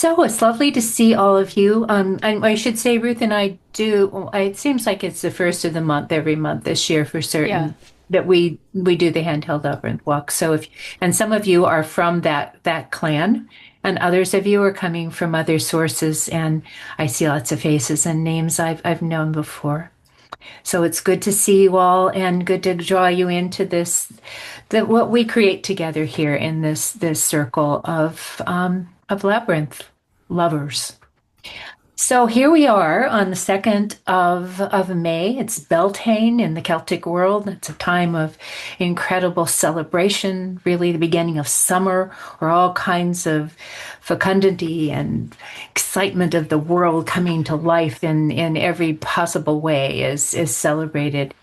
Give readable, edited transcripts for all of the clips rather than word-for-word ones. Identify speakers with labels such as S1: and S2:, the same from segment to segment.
S1: So it's lovely to see all of you. I should say Ruth and I do. It seems like it's the first of the month every month this year for
S2: Yeah.
S1: certain that we do the handheld Labyrinth walk. So if and some of you are from that clan, and others of you are coming from other sources. And I see lots of faces and names I've known before. So it's good to see you all and good to draw you into this, that what we create together here in this circle of Labyrinth lovers. So here we are on the 2nd of May. It's Beltane in the Celtic world. It's a time of incredible celebration, really the beginning of summer, where all kinds of fecundity and excitement of the world coming to life in every possible way is celebrated.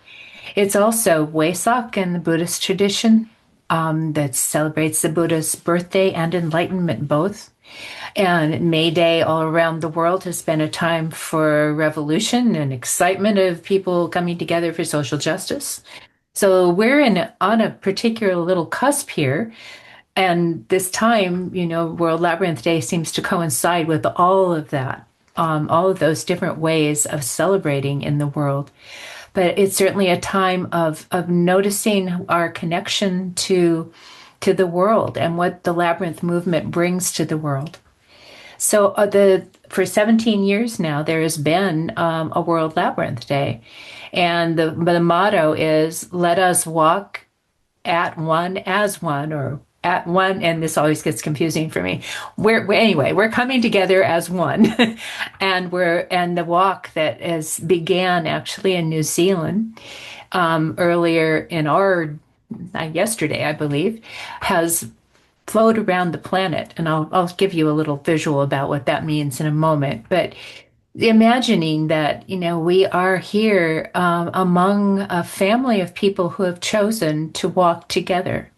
S1: It's also Wesak in the Buddhist tradition that celebrates the Buddha's birthday and enlightenment both. And May Day all around the world has been a time for revolution and excitement of people coming together for social justice. So we're on a particular little cusp here. And this time, World Labyrinth Day seems to coincide with all of that, all of those different ways of celebrating in the world. But it's certainly a time of noticing our connection to the world and what the Labyrinth movement brings to the world. So the for 17 years now, there has been a World Labyrinth Day, and the motto is "Let us walk at one as one," or at one. And this always gets confusing for me. Anyway, we're coming together as one, and the walk that is began actually in New Zealand earlier in our yesterday, I believe, has float around the planet. And I'll give you a little visual about what that means in a moment. But imagining that, we are here among a family of people who have chosen to walk together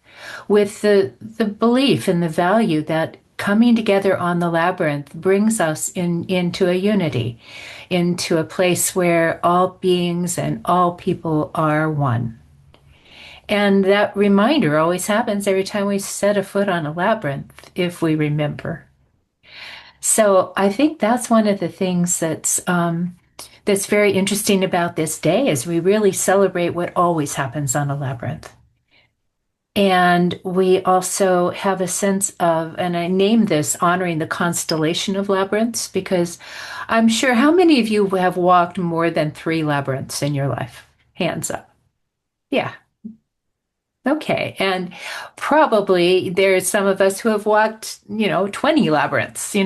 S1: with the belief and the value that coming together on the labyrinth brings us into a unity, into a place where all beings and all people are one. And that reminder always happens every time we set a foot on a labyrinth, if we remember. So I think that's one of the things that's very interesting about this day is we really celebrate what always happens on a labyrinth. And we also have a sense of, and I name this honoring the constellation of labyrinths, because I'm sure how many of you have walked more than 3 labyrinths in your life? Hands up. Yeah. Okay. And probably there's some of us who have walked, 20 labyrinths,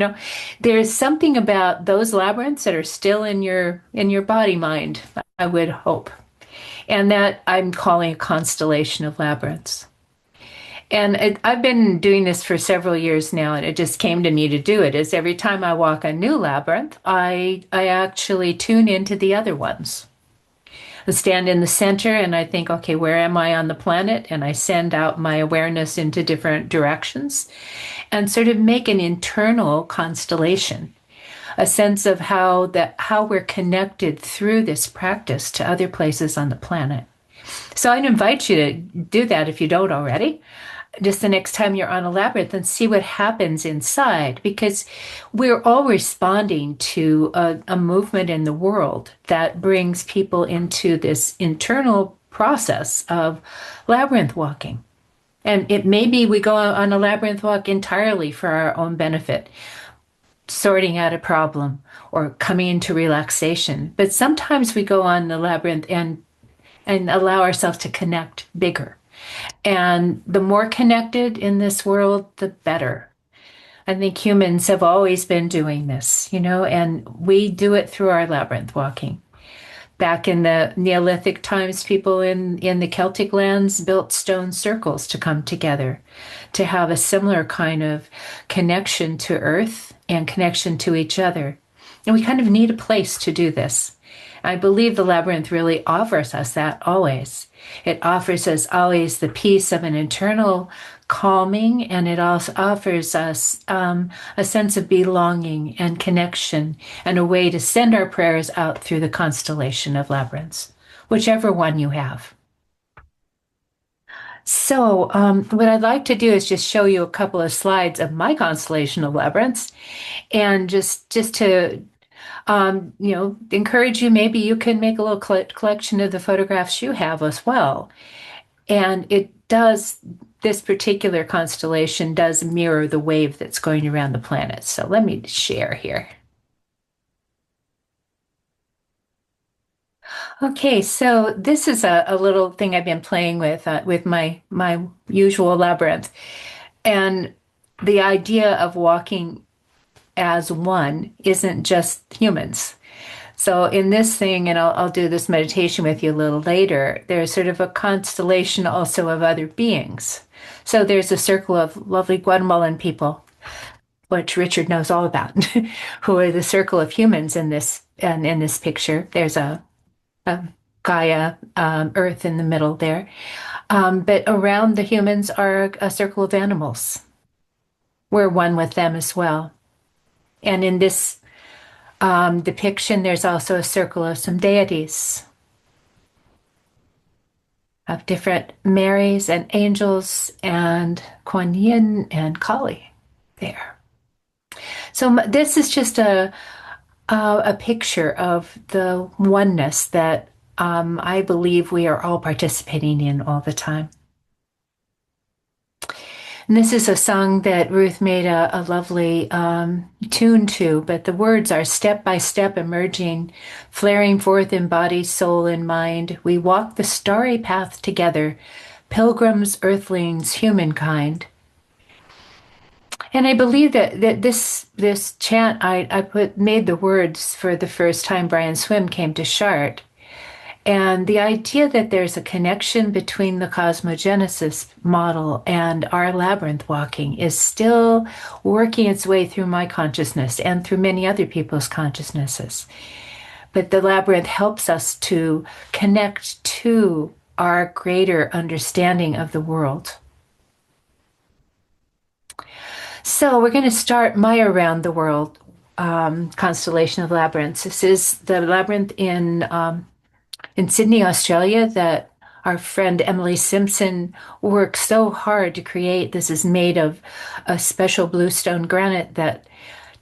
S1: There's something about those labyrinths that are still in your body mind, I would hope. And that I'm calling a constellation of labyrinths. And I've been doing this for several years now, and it just came to me to do it. Is every time I walk a new labyrinth, I actually tune into the other ones. I stand in the center and I think, okay, where am I on the planet? And I send out my awareness into different directions and sort of make an internal constellation, a sense of how we're connected through this practice to other places on the planet. So I'd invite you to do that if you don't already, just the next time you're on a labyrinth, and see what happens inside, because we're all responding to a movement in the world that brings people into this internal process of labyrinth walking. And it may be we go on a labyrinth walk entirely for our own benefit, sorting out a problem or coming into relaxation. But sometimes we go on the labyrinth and allow ourselves to connect bigger. And the more connected in this world, the better. I think humans have always been doing this, and we do it through our labyrinth walking. Back in the Neolithic times, people in the Celtic lands built stone circles to come together, to have a similar kind of connection to earth and connection to each other. And we kind of need a place to do this. I believe the labyrinth really offers us that always. It offers us always the peace of an internal calming, and it also offers us a sense of belonging and connection and a way to send our prayers out through the constellation of labyrinths, whichever one you have. What I'd like to do is just show you a couple of slides of my constellation of labyrinths, and just to encourage you. Maybe you can make a little collection of the photographs you have as well. And this particular constellation does mirror the wave that's going around the planet. So let me share here. Okay, so this is a little thing I've been playing with my usual labyrinth, and the idea of walking as one isn't just humans. So in this thing, and I'll do this meditation with you a little later, there's sort of a constellation also of other beings. So there's a circle of lovely Guatemalan people, which Richard knows all about, who are the circle of humans in this, and in this picture. There's a Gaia, Earth in the middle there. But around the humans are a circle of animals. We're one with them as well. And in this depiction, there's also a circle of some deities, of different Marys and angels and Kuan Yin and Kali there. So this is just a picture of the oneness that I believe we are all participating in all the time. And this is a song that Ruth made a lovely tune to, but the words are step by step emerging, flaring forth in body, soul, and mind. We walk the starry path together, pilgrims, earthlings, humankind. And I believe that this chant I made the words for the first time Brian Swim came to Chart. And the idea that there's a connection between the cosmogenesis model and our labyrinth walking is still working its way through my consciousness and through many other people's consciousnesses. But the labyrinth helps us to connect to our greater understanding of the world. So we're going to start my Around the World constellation of labyrinths. This is the labyrinth in Sydney, Australia, that our friend Emily Simpson worked so hard to create. This is made of a special bluestone granite that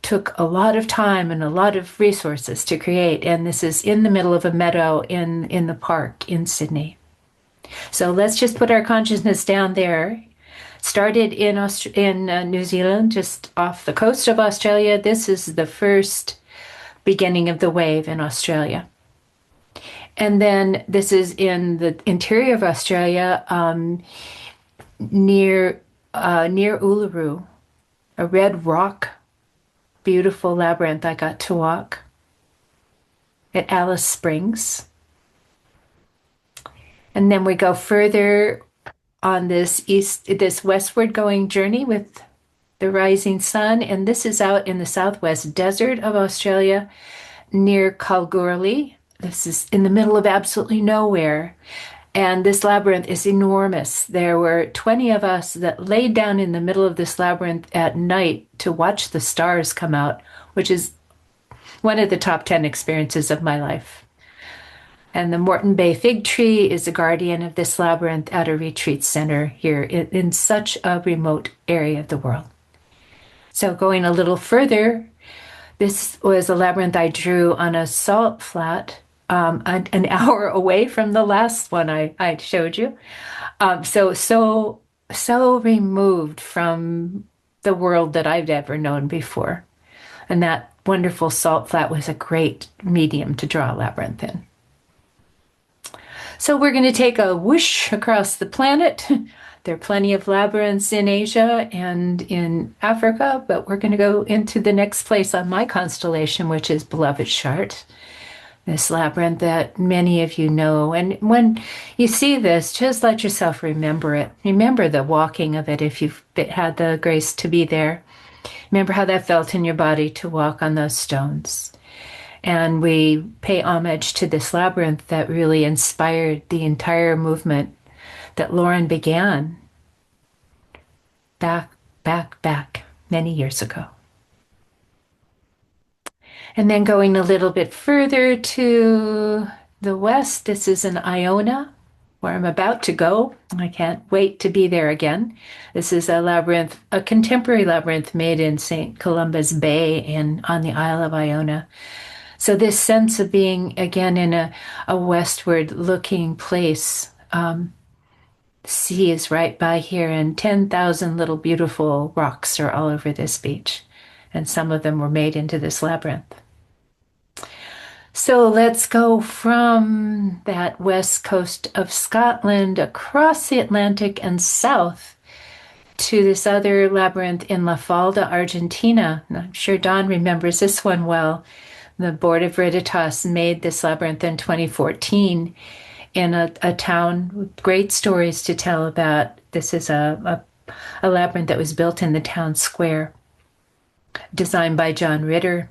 S1: took a lot of time and a lot of resources to create. And this is in the middle of a meadow in the park in Sydney. So let's just put our consciousness down there. Started in New Zealand, just off the coast of Australia. This is the first beginning of the wave in Australia. And then this is in the interior of Australia, near Uluru, a red rock, beautiful labyrinth I got to walk at Alice Springs. And then we go further on this westward going journey with the rising sun. And this is out in the southwest desert of Australia near Kalgoorlie. This is in the middle of absolutely nowhere. And this labyrinth is enormous. There were 20 of us that laid down in the middle of this labyrinth at night to watch the stars come out, which is one of the top 10 experiences of my life. And the Moreton Bay fig tree is the guardian of this labyrinth at a retreat center here in such a remote area of the world. So going a little further, this was a labyrinth I drew on a salt flat an hour away from the last one I showed you. So removed from the world that I've ever known before. And that wonderful salt flat was a great medium to draw a labyrinth in. So we're going to take a whoosh across the planet. There are plenty of labyrinths in Asia and in Africa, but we're going to go into the next place on my constellation, which is Beloved Chart. This labyrinth that many of you know. And when you see this, just let yourself remember it. Remember the walking of it if you've had the grace to be there. Remember how that felt in your body to walk on those stones. And we pay homage to this labyrinth that really inspired the entire movement that Lauren began back many years ago. And then going a little bit further to the west, this is in Iona, where I'm about to go. I can't wait to be there again. This is a labyrinth, a contemporary labyrinth made in St. Columba's Bay on the Isle of Iona. So this sense of being again in a westward looking place. Sea is right by here, and 10,000 little beautiful rocks are all over this beach. And some of them were made into this labyrinth. So let's go from that west coast of Scotland across the Atlantic and south to this other labyrinth in La Falda, Argentina. And I'm sure Don remembers this one well. The Board of Veritas made this labyrinth in 2014 in a town with great stories to tell about. This is a labyrinth that was built in the town square, designed by John Ritter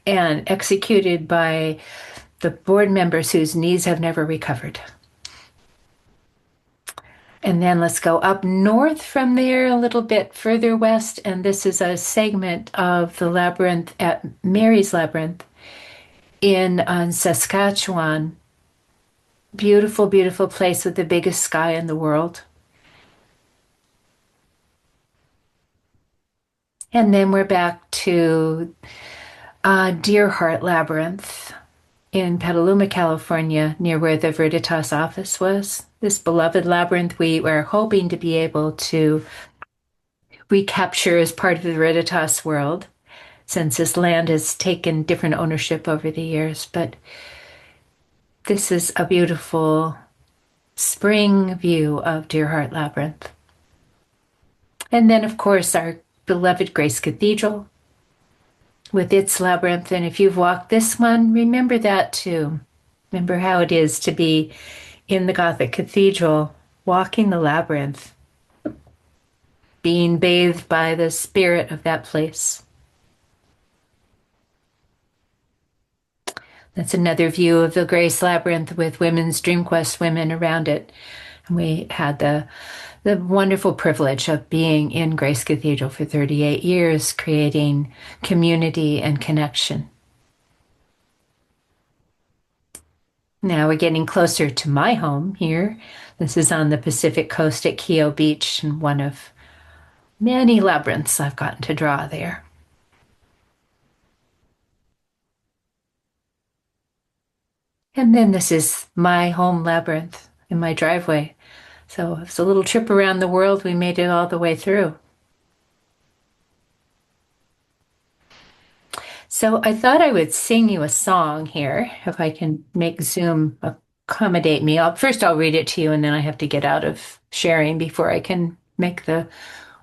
S1: and executed by the board members whose knees have never recovered. And then let's go up north from there a little bit further west, and this is a segment of the labyrinth at Mary's Labyrinth in Saskatchewan. Beautiful, beautiful place with the biggest sky in the world. And then we're back to Deer Heart Labyrinth in Petaluma, California, near where the Veritas office was. This beloved labyrinth we were hoping to be able to recapture as part of the Veritas world, since this land has taken different ownership over the years. But this is a beautiful spring view of Deer Heart Labyrinth. And then, of course, our beloved Grace Cathedral with its labyrinth. And if you've walked this one, remember that too. Remember how it is to be in the Gothic cathedral, walking the labyrinth, being bathed by the spirit of that place. That's another view of the Grace Labyrinth with women's Dream Quest women around it. And we had the wonderful privilege of being in Grace Cathedral for 38 years, creating community and connection. Now we're getting closer to my home here. This is on the Pacific coast at Keogh Beach, and one of many labyrinths I've gotten to draw there. And then this is my home labyrinth in my driveway. So it's a little trip around the world. We made it all the way through. So I thought I would sing you a song here, if I can make Zoom accommodate me. First I'll read it to you, and then I have to get out of sharing before I can make the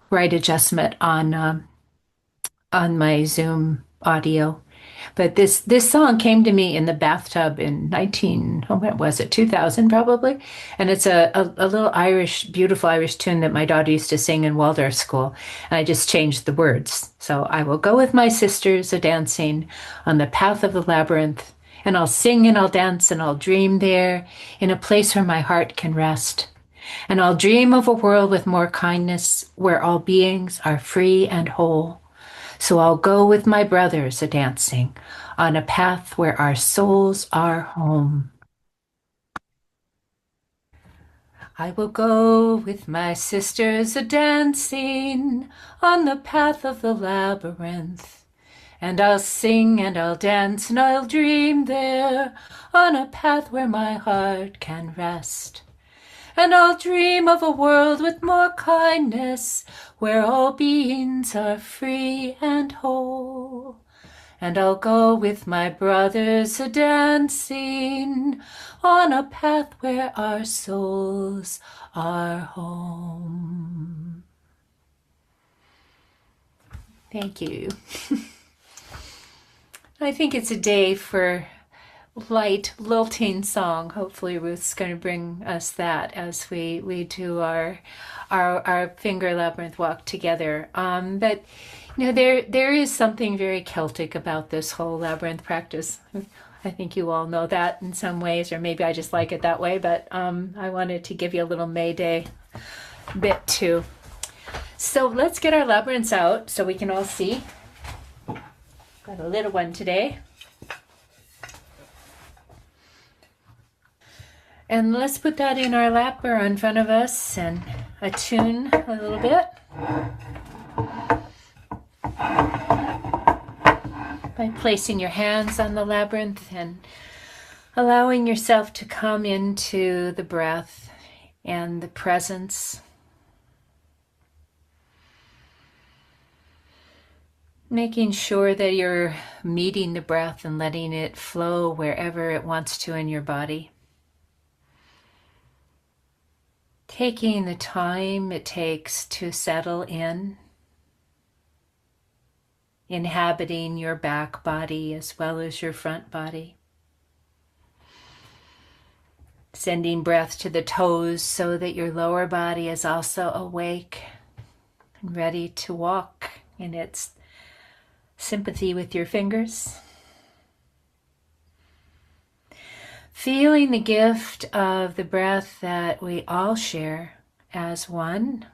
S1: right adjustment on my Zoom audio. But this song came to me in the bathtub in when was it, 2000 probably? And it's a little beautiful Irish tune that my daughter used to sing in Waldorf school. And I just changed the words. So I will go with my sisters a-dancing on the path of the labyrinth, and I'll sing and I'll dance and I'll dream there in a place where my heart can rest. And I'll dream of a world with more kindness, where all beings are free and whole. So I'll go with my brothers a-dancing on a path where our souls are home. I will go with my sisters a-dancing on the path of the labyrinth. And I'll sing and I'll dance and I'll dream there on a path where my heart can rest. And I'll dream of a world with more kindness, where all beings are free and whole. And I'll go with my brothers a-dancing on a path where our souls are home. Thank you. I think it's a day for light, lilting song. Hopefully Ruth's going to bring us that as we do our finger labyrinth walk together. But you know, there is something very Celtic about this whole labyrinth practice. I think you all know that in some ways, or maybe I just like it that way, but I wanted to give you a little May Day bit too. So let's get our labyrinths out so we can all see. Got a little one today. And let's put that in our lap or in front of us and attune a little bit by placing your hands on the labyrinth and allowing yourself to come into the breath and the presence. Making sure that you're meeting the breath and letting it flow wherever it wants to in your body. Taking the time it takes to settle in, inhabiting your back body as well as your front body. Sending breath to the toes so that your lower body is also awake and ready to walk in its sympathy with your fingers. Feeling the gift of the breath that we all share as one.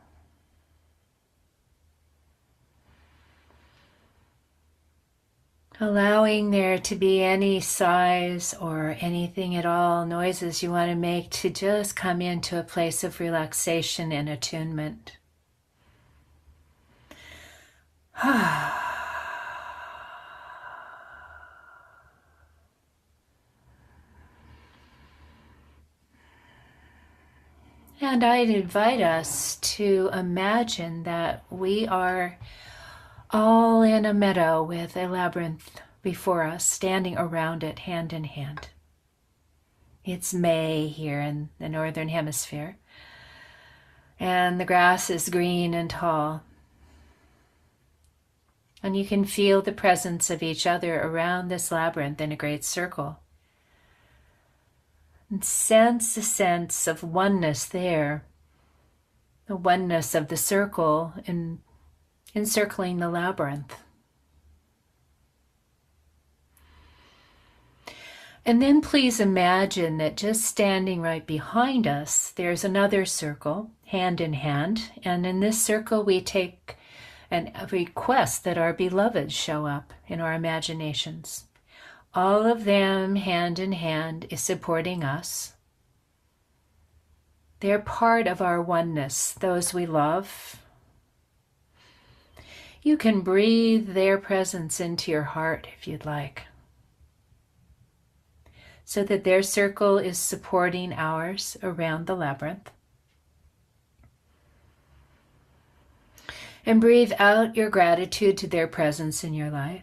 S1: Allowing there to be any size or anything at all, noises you want to make, to just come into a place of relaxation and attunement. And I'd invite us to imagine that we are all in a meadow with a labyrinth before us, standing around it hand in hand. It's May here in the Northern Hemisphere, and the grass is green and tall. And you can feel the presence of each other around this labyrinth in a great circle. And sense a sense of oneness there, the oneness of the circle in encircling the labyrinth. And then please imagine that just standing right behind us, there's another circle, hand in hand, and in this circle we take a request that our beloved show up in our imaginations. All of them, hand in hand, is supporting us. They're part of our oneness, those we love. You can breathe their presence into your heart if you'd like, so that their circle is supporting ours around the labyrinth. And breathe out your gratitude to their presence in your life.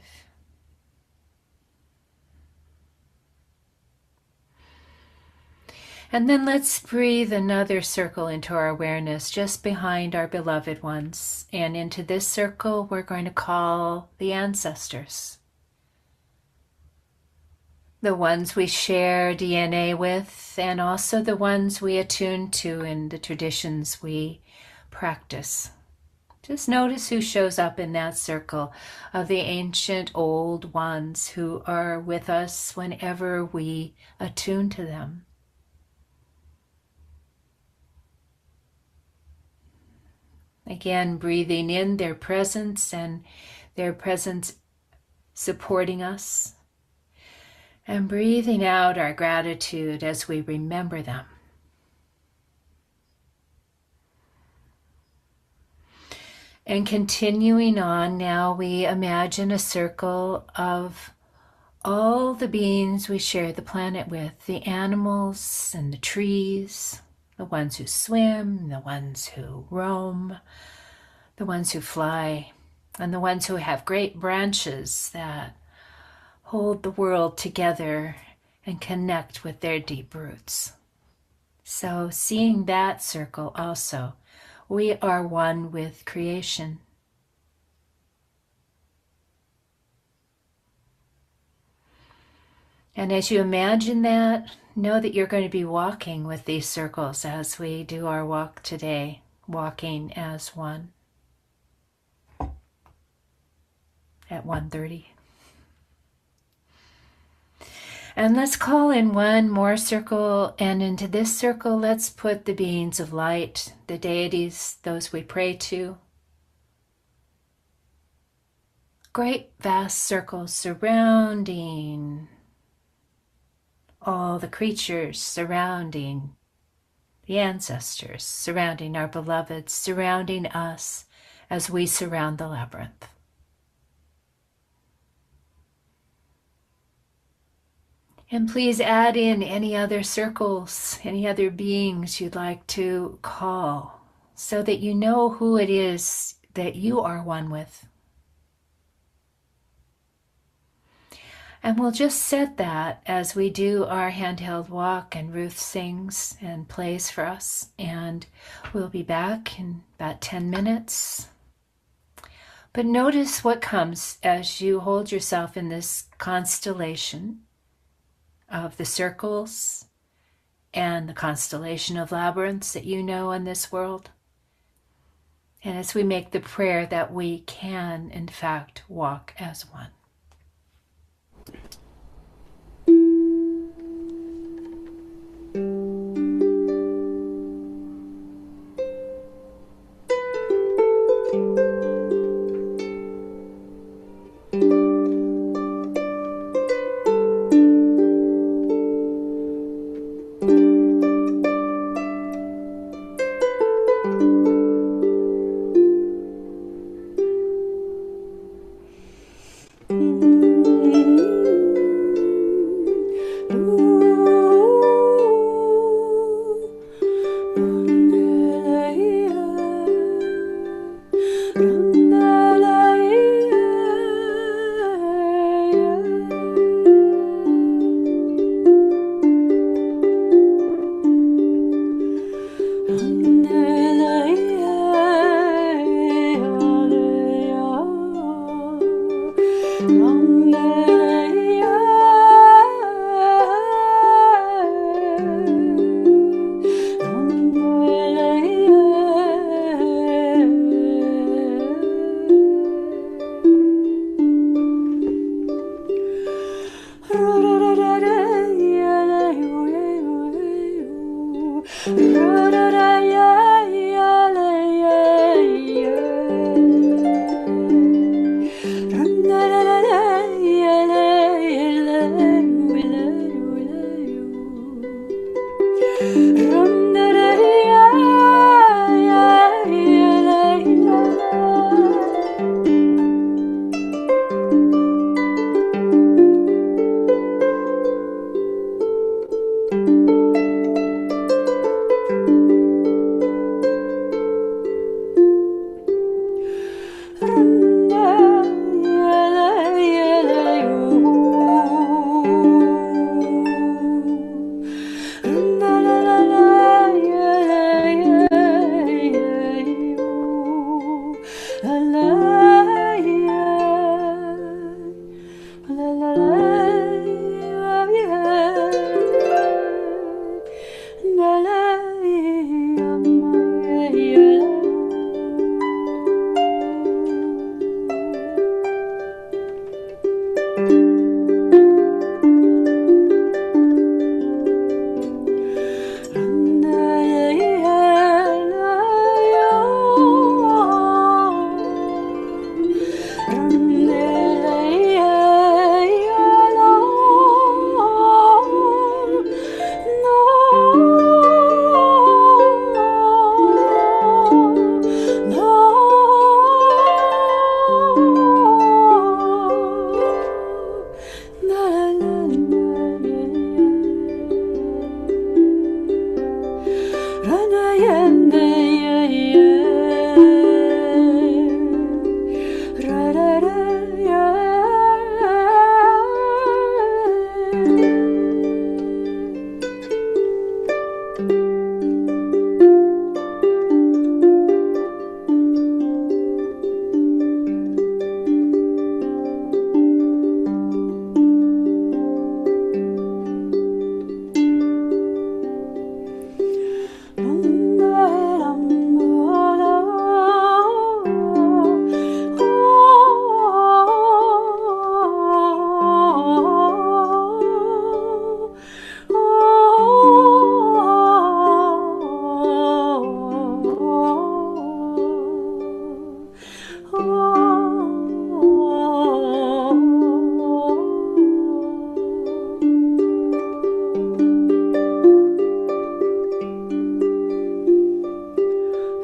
S1: And then let's breathe another circle into our awareness just behind our beloved ones. And into this circle, we're going to call the ancestors. The ones we share DNA with, and also the ones we attune to in the traditions we practice. Just notice who shows up in that circle of the ancient old ones who are with us whenever we attune to them. Again, breathing in their presence and their presence supporting us. And breathing out our gratitude as we remember them. And continuing on, now we imagine a circle of all the beings we share the planet with, the animals and the trees, the ones who swim, the ones who roam, the ones who fly, and the ones who have great branches that hold the world together and connect with their deep roots. So seeing that circle also, we are one with creation. And as you imagine that, know that you're going to be walking with these circles as we do our walk today, walking as one at 1:30. And let's call in one more circle, and into this circle let's put the beings of light, the deities, those we pray to. Great vast circles surrounding all the creatures surrounding the ancestors, surrounding our beloveds, surrounding us as we surround the labyrinth. And please add in any other circles, any other beings you'd like to call, so that you know who it is that you are one with. And we'll just set that as we do our handheld walk, and Ruth sings and plays for us. And we'll be back in about 10 minutes. But notice what comes as you hold yourself in this constellation of the circles and the constellation of labyrinths that you know in this world. And as we make the prayer that we can, in fact, walk as one.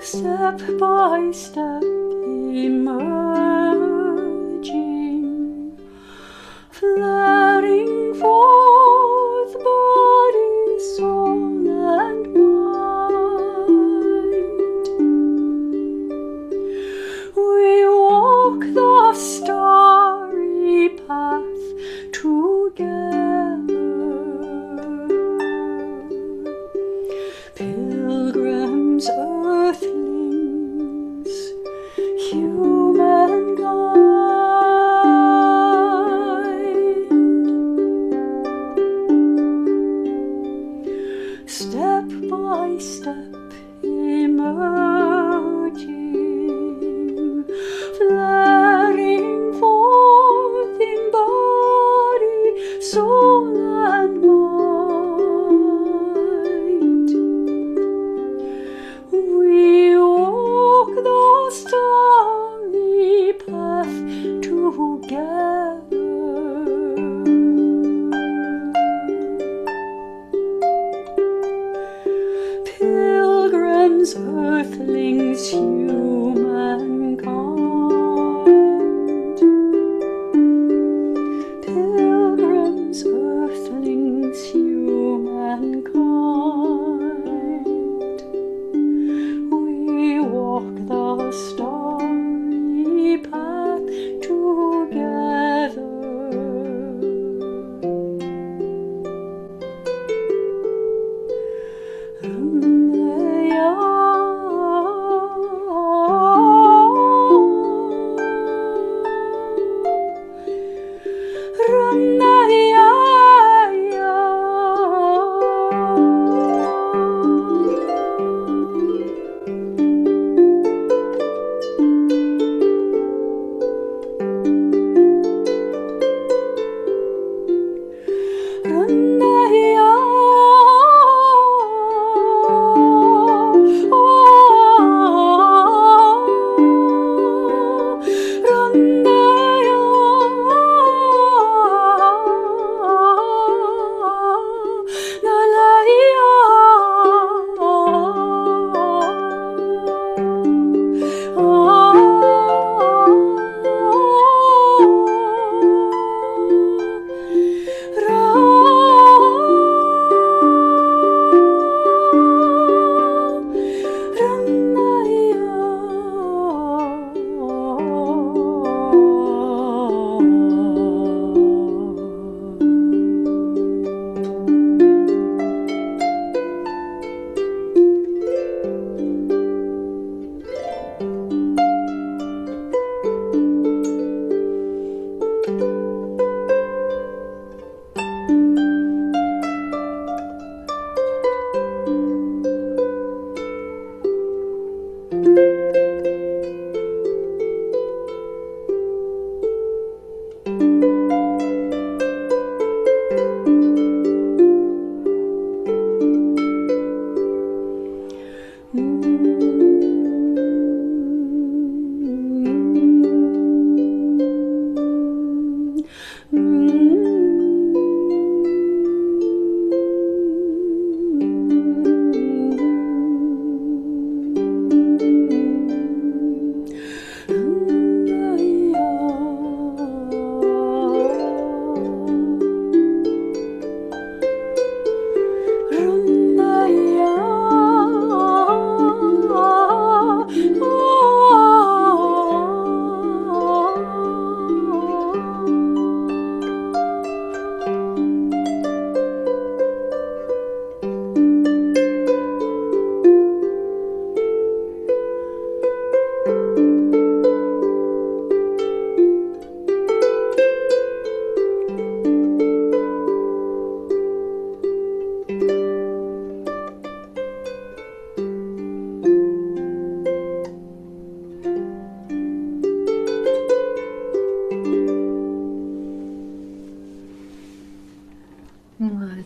S2: step by step emerging, flaring forth body, soul, and mind. We walk the starry path together, pilgrims, earthlings, humankind. Step by step emerging, flaring forth in body, soul, and mind. We walk the starry path together. Pilgrims, earthlings, humankind. Pilgrims, earthlings, humankind. We walk the starry path together.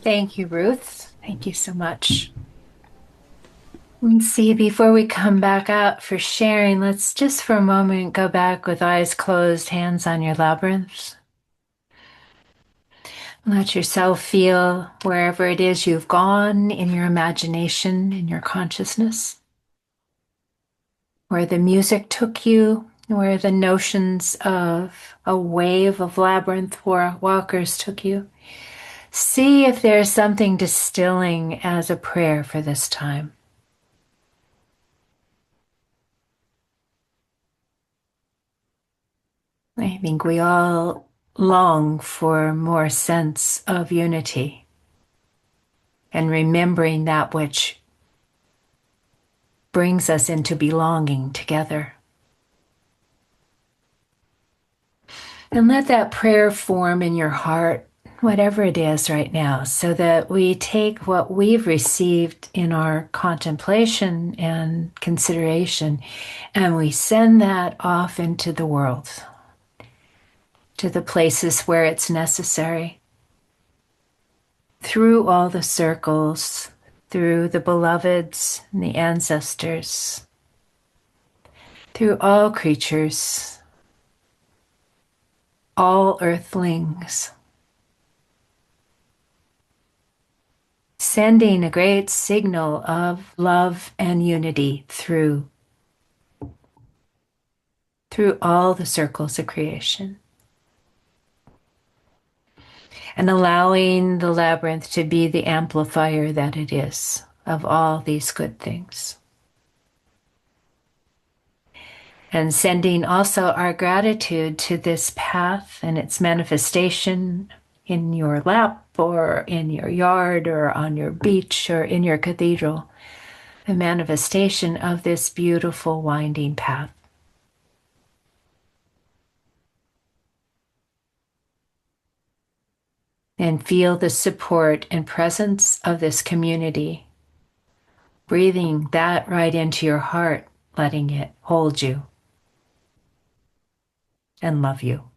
S1: Thank you, Ruth. Thank you so much. Let's see, before we come back out for sharing, let's just for a moment go back with eyes closed, hands on your labyrinths. Let yourself feel wherever it is you've gone in your imagination, in your consciousness. where the music took you, where the notions of a wave of labyrinth walkers took you. See if there's something distilling as a prayer for this time. I think we all long for more sense of unity and remembering that which brings us into belonging together. And let that prayer form in your heart, whatever it is right now, so that we take what we've received in our contemplation and consideration and we send that off into the world, to the places where it's necessary, through all the circles, through the beloveds and the ancestors, through all creatures, all earthlings, sending a great signal of love and unity through all the circles of creation. And allowing the labyrinth to be the amplifier that it is of all these good things. And sending also our gratitude to this path and its manifestation in your lap or in your yard or on your beach or in your cathedral, the manifestation of this beautiful winding path. And feel the support and presence of this community, breathing that right into your heart, letting it hold you and love you.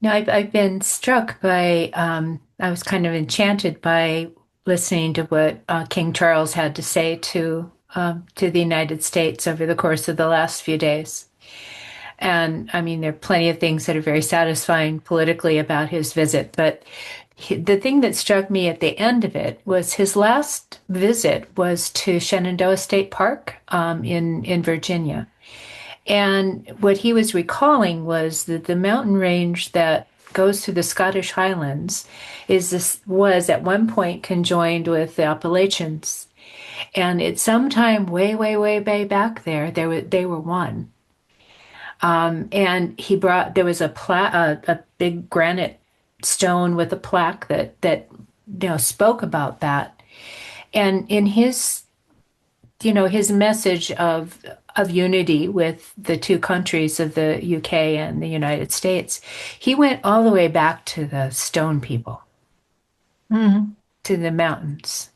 S1: Now, I've been struck by, I was kind of enchanted by listening to what King Charles had to say to the United States over the course of the last few days. And I mean, there are plenty of things that are very satisfying politically about his visit, but the thing that struck me at the end of it was his last visit was to Shenandoah State Park in Virginia. And what he was recalling was that the mountain range that goes through the Scottish Highlands was at one point conjoined with the Appalachians. And at some time way, way, way, way back there, they were one. And there was a big granite stone with a plaque that spoke about that. And in his message of unity with the two countries of the UK and the United States, he went all the way back to the stone people, to the mountains.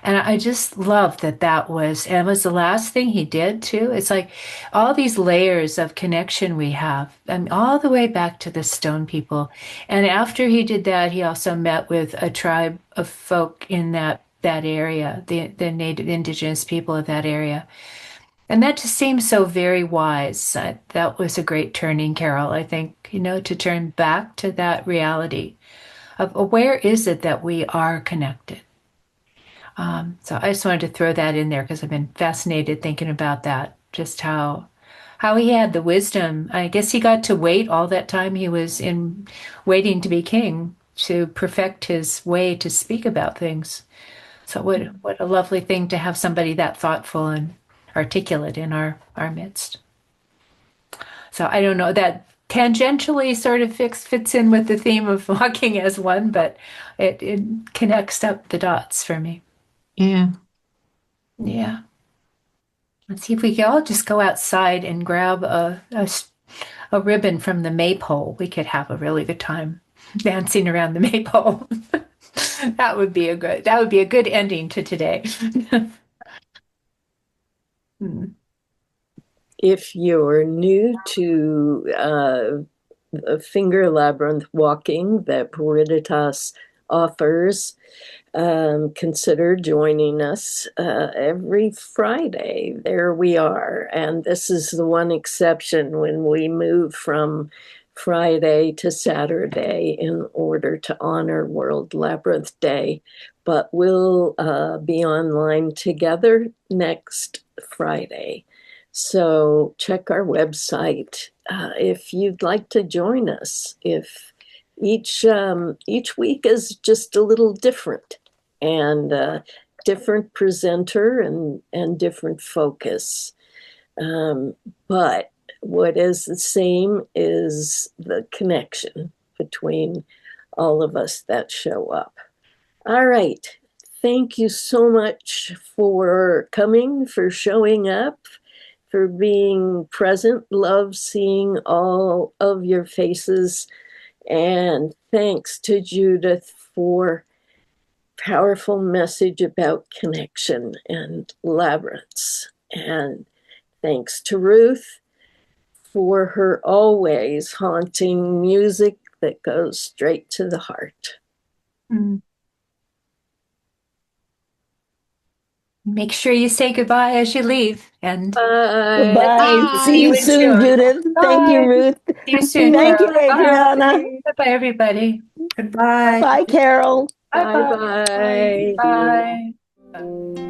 S1: And I just love that was the last thing he did too. It's like all these layers of connection we have, and all the way back to the stone people. And after he did that, he also met with a tribe of folk in that area, the native indigenous people of that area. And that just seems so very wise. That was a great turning, Carol, I think, to turn back to that reality of where is it that we are connected. So I just wanted to throw that in there because I've been fascinated thinking about that, just how he had the wisdom. I guess he got to wait all that time he was waiting to be king to perfect his way to speak about things. So what a lovely thing to have somebody that thoughtful and articulate in our midst. So I don't know, that tangentially sort of fits in with the theme of walking as one, but it connects up the dots for me.
S3: Yeah.
S1: Yeah. Let's see if we could all just go outside and grab a ribbon from the maypole. We could have a really good time dancing around the maypole. That would be a good ending to today.
S2: If you're new to finger labyrinth walking that Puritas offers, consider joining us every Friday. There we are. And this is the one exception when we move from Friday to Saturday in order to honor World Labyrinth Day. But we'll be online together next Friday. So check our website if you'd like to join us. If each week is just a little different and different presenter and different focus. But what is the same is the connection between all of us that show up. All right. Thank you so much for coming, for showing up, for being present. Love seeing all of your faces. And thanks to Judith for powerful message about connection and labyrinths. And thanks to Ruth for her always haunting music that goes straight to the heart.
S1: Mm. Make sure you say goodbye as you leave. And
S2: Bye.
S3: Bye. See you soon, Judith. Thank you,
S1: Bye.
S3: Ruth.
S1: See you soon.
S3: Thank you,
S1: Carol.
S3: Adriana.
S1: Bye-bye, everybody.
S4: Goodbye.
S3: Bye, Carol.
S2: Bye-bye.
S1: Bye. Bye.